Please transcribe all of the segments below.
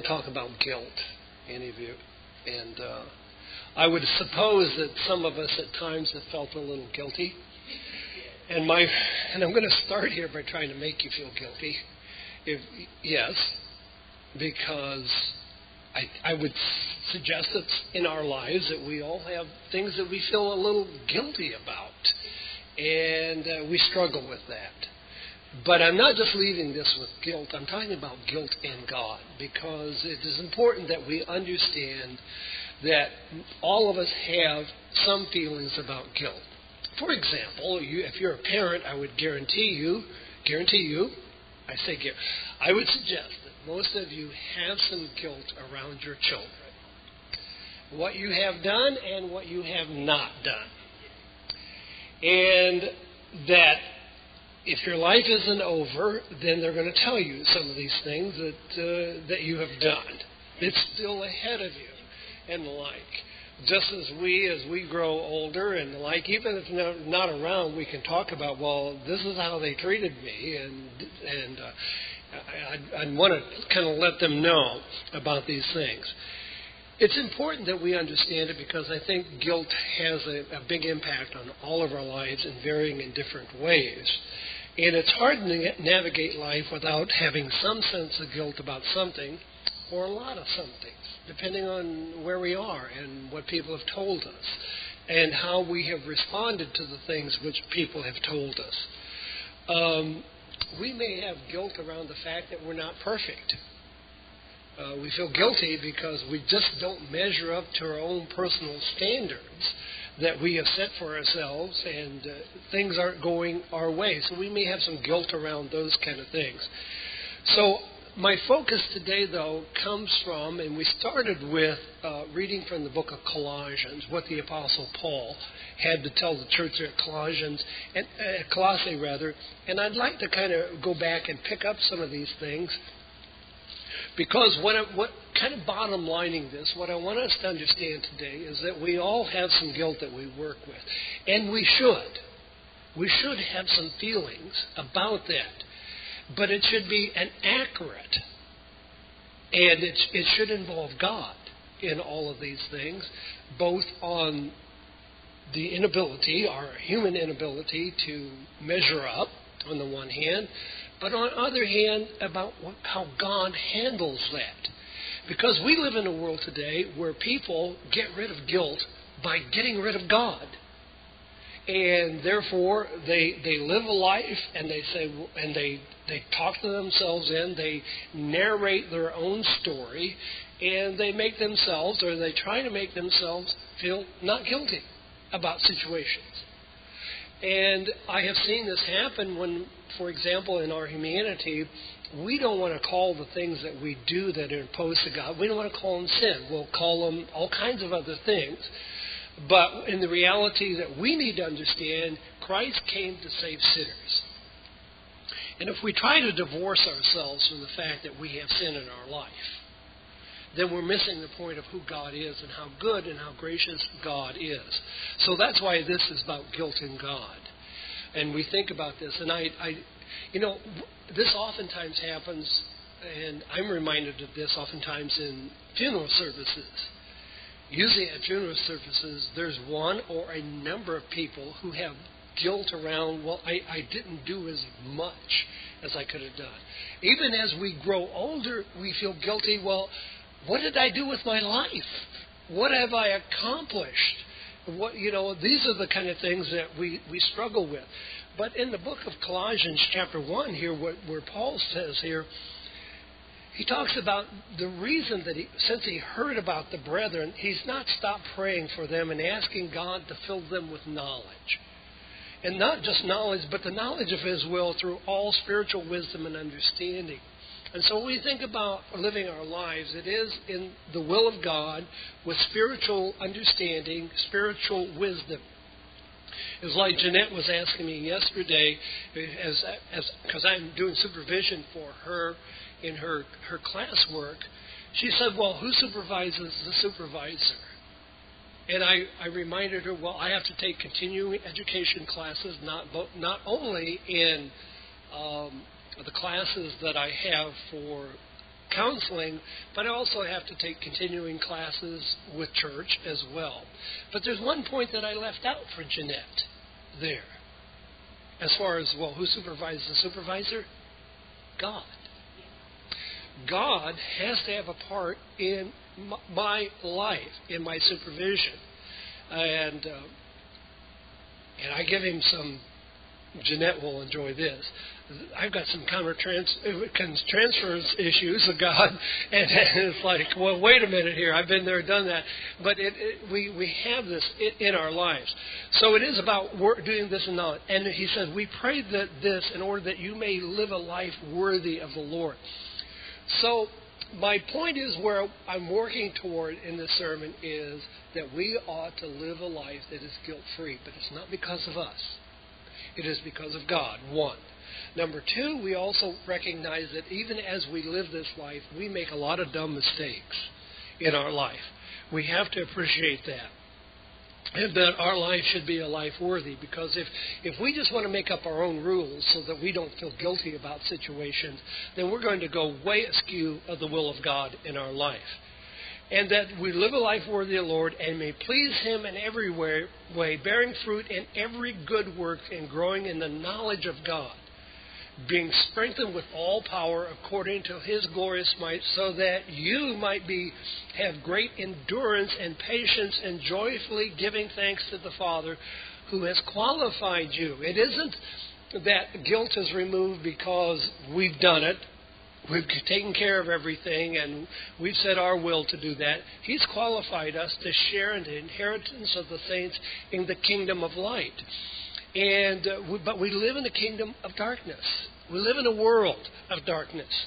want to talk about guilt, any of you. And I would suppose that some of us at times have felt a little guilty. And I'm going to start here by trying to make you feel guilty. Yes, because I would suggest that in our lives that we all have things that we feel a little guilty about. And we struggle with that. But I'm not just leaving this with guilt. I'm talking about guilt in God, because it is important that we understand that all of us have some feelings about guilt. For example, if you're a parent, I would guarantee you, I would suggest that most of you have some guilt around your children. What you have done and what you have not done. And that if your life isn't over, then they're going to tell you some of these things that you have done. It's still ahead of you and the like. Just as we grow older and the like, even if they're not around, we can talk about, well, this is how they treated me, and I want to kind of let them know about these things. It's important that we understand it because I think guilt has a big impact on all of our lives and varying in different ways. And it's hard to navigate life without having some sense of guilt about something or a lot of something, depending on where we are and what people have told us and how we have responded to the things which people have told us. We may have guilt around the fact that we're not perfect. We feel guilty because we just don't measure up to our own personal standards that we have set for ourselves, and things aren't going our way. So we may have some guilt around those kind of things. So my focus today, though, comes from, and we started with reading from the book of Colossians, what the Apostle Paul had to tell the church at Colossae, and I'd like to kind of go back and pick up some of these things. Because what kind of bottom lining this, what I want us to understand today is that we all have some guilt that we work with. And we should. We should have some feelings about that. But it should be an accurate. And it should involve God in all of these things, both on the inability, our human inability to measure up on the one hand, but on the other hand, about how God handles that. Because we live in a world today where people get rid of guilt by getting rid of God. And therefore, they live a life and they say, and they talk to themselves in, they narrate their own story, and they make themselves, or they try to make themselves feel not guilty about situations. And I have seen this happen when, for example, in our humanity, we don't want to call the things that we do that are opposed to God, we don't want to call them sin. We'll call them all kinds of other things. But in the reality that we need to understand, Christ came to save sinners. And if we try to divorce ourselves from the fact that we have sin in our life, then we're missing the point of who God is and how good and how gracious God is. So that's why this is about guilt in God. And we think about this. And this oftentimes happens, and I'm reminded of this oftentimes in funeral services. Usually at funeral services, there's one or a number of people who have guilt around, well, I didn't do as much as I could have done. Even as we grow older, we feel guilty, well, what did I do with my life? What have I accomplished? These are the kind of things that we struggle with. But in the book of Colossians chapter 1 here, where Paul says here, he talks about the reason that since he heard about the brethren, he's not stopped praying for them and asking God to fill them with knowledge. And not just knowledge, but the knowledge of His will through all spiritual wisdom and understanding. And so when we think about living our lives, it is in the will of God with spiritual understanding, spiritual wisdom. It was like Jeanette was asking me yesterday, because I'm doing supervision for her in her classwork. She said, well, who supervises the supervisor? And I reminded her, well, I have to take continuing education classes, not only in the classes that I have for counseling, but I also have to take continuing classes with church as well. But there's one point that I left out for Jeanette there. As far as, well, who supervises the supervisor? God. God has to have a part in my life, in my supervision. And I give him some, Jeanette will enjoy this, I've got some transfers issues with God, and it's like, well, wait a minute here, I've been there, done that. But we have this in our lives. So it is about doing this and that. And he says, we pray that this in order that you may live a life worthy of the Lord. So my point is, where I'm working toward in this sermon is that we ought to live a life that is guilt-free. But it's not because of us. It is because of God, one. Number two, we also recognize that even as we live this life, we make a lot of dumb mistakes in our life. We have to appreciate that. And that our life should be a life worthy, because if we just want to make up our own rules so that we don't feel guilty about situations, then we're going to go way askew of the will of God in our life. And that we live a life worthy of the Lord and may please Him in every way, bearing fruit in every good work and growing in the knowledge of God, being strengthened with all power according to His glorious might, so that you might have great endurance and patience, and joyfully giving thanks to the Father who has qualified you. It isn't that guilt is removed because we've done it. We've taken care of everything, and we've set our will to do that. He's qualified us to share in the inheritance of the saints in the kingdom of light. But we live in the kingdom of darkness. We live in a world of darkness.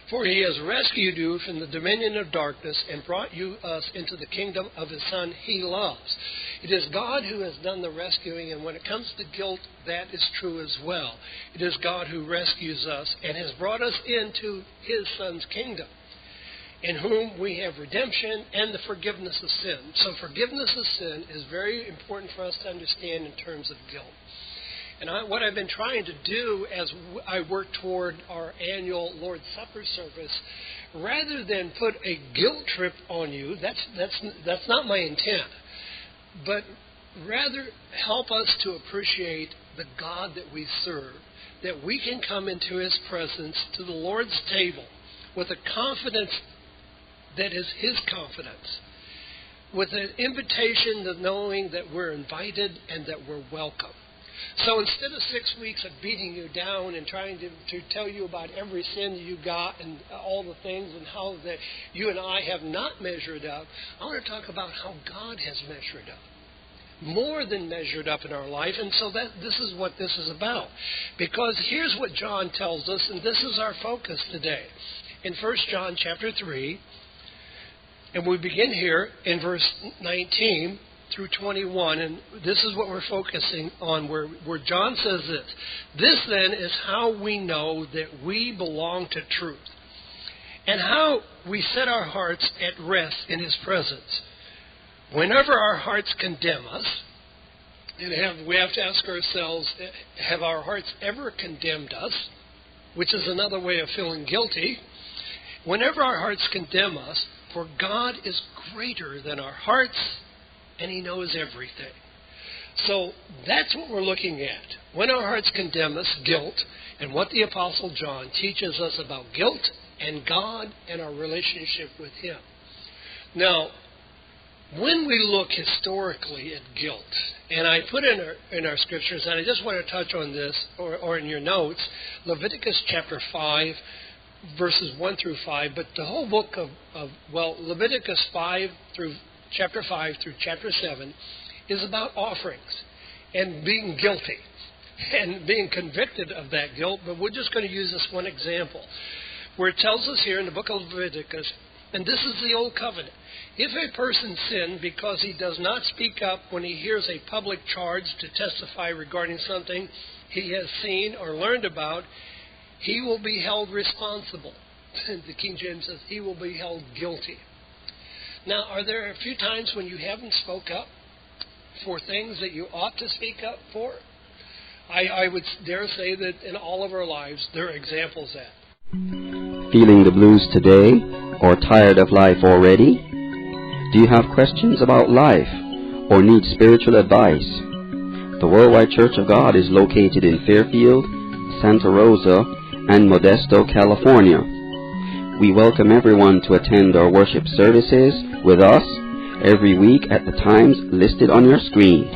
For He has rescued you from the dominion of darkness and brought us into the kingdom of His Son He loves. It is God who has done the rescuing, and when it comes to guilt, that is true as well. It is God who rescues us and has brought us into His Son's kingdom, in whom we have redemption and the forgiveness of sin. So forgiveness of sin is very important for us to understand in terms of guilt. And what I've been trying to do as I work toward our annual Lord's Supper service, rather than put a guilt trip on you, that's not my intent, but rather help us to appreciate the God that we serve, that we can come into His presence, to the Lord's table, with a confidence that is His confidence, with an invitation of knowing that we're invited and that we're welcome. So instead of 6 weeks of beating you down and trying to tell you about every sin you got and all the things and how that you and I have not measured up, I want to talk about how God has measured up. More than measured up in our life. And so this is what this is about. Because here's what John tells us, and this is our focus today. In 1 John chapter 3, and we begin here in verse 19 through 21, and this is what we're focusing on, where John says this. This then is how we know that we belong to truth, and how we set our hearts at rest in His presence. Whenever our hearts condemn us, and we have to ask ourselves, have our hearts ever condemned us? Which is another way of feeling guilty. Whenever our hearts condemn us, for God is greater than our hearts, and He knows everything. So that's what we're looking at. When our hearts condemn us, guilt, and what the Apostle John teaches us about guilt and God and our relationship with Him. Now, when we look historically at guilt, and I put in our scriptures, and I just want to touch on this, or in your notes, Leviticus chapter 5, verses 1 through 5, but the whole book of Leviticus 5 through chapter 5 through chapter 7 is about offerings and being guilty and being convicted of that guilt. But we're just going to use this one example where it tells us here in the book of Leviticus, and this is the old covenant, if a person sin because he does not speak up when he hears a public charge to testify regarding something he has seen or learned about, he will be held responsible. The King James says he will be held guilty. Now, are there a few times when you haven't spoke up for things that you ought to speak up for? I would dare say that in all of our lives there are examples of that. Feeling the blues today, or tired of life already? Do you have questions about life, or need spiritual advice? The Worldwide Church of God is located in Fairfield, Santa Rosa, and Modesto, California. We welcome everyone to attend our worship services with us every week at the times listed on your screen.